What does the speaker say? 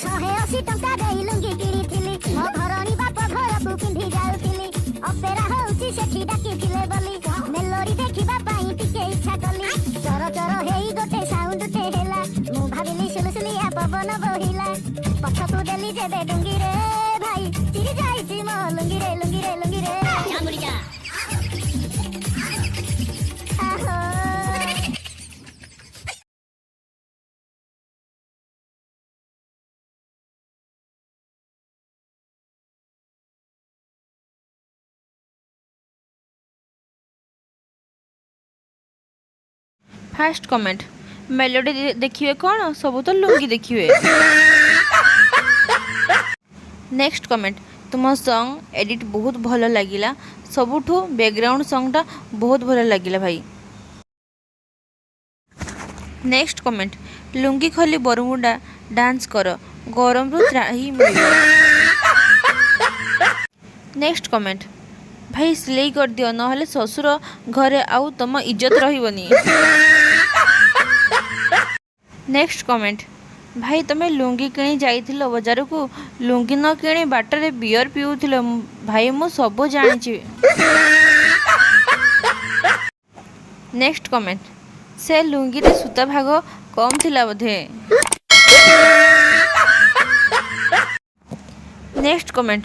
180 टंका देई लुंगी किଣିଥିଲି ମୋ ଘରଣୀ ବାପ ଘରକୁ ପିନ୍ଧି ଯାଉଥିଲି ଅପେରା ହଉଛି ସେଠି ଡାକିଥିଲେ ବୋଲି ମେଲୋଡି ଦେଖିବା ପାଇଁ ଟିକେ ଇଚ୍ଛା କଲି ଚର ଚର ହେଇ ଗୋଟେ ସାଉଣ୍ଡଟେ ହେଲା ମୁଁ ଭାବିଲି ସୁଲସୁଲିଆ ପବନ ବୋହିଲା ପଛକୁ ଦେଲି ଯେବେ ଡୁଙ୍ଗିରେ ଭାଇ ଚିରି ଯାଇଛି ମୋ ଲୁଙ୍ଗିରେ ଲୁଙ୍ଗିରେ ଲୁଙ୍ଗିରେ फास्ट कमेंट मेलोडी देखिए कौन सब तो लुंगी देखिए। नेक्स्ट कमेंट तुम सॉन्ग एडिट बहुत भल लगिला सबुठू बैकग्राउंड सॉन्गटा बहुत भल लगिला भाई। नेक्स्ट कमेंट लुंगी खोली बरमुडा डांस कर गरम रु त्राही मिल। नेक्स्ट कमेंट भाई सिलाई कर दियो नहले ससुर घरे आउ तुम इज्जत रहिबनी। नेक्स्ट कमेंट भाई तुम्हें लुंगी किणी जाइथिलो बाजार को लुंगी न किणी बाटर बियर पिउथिलो भाई मु सब जानी। नेक्स्ट कमेंट से लुंगी रे सूता भाग कम थिला बोधे। Next comment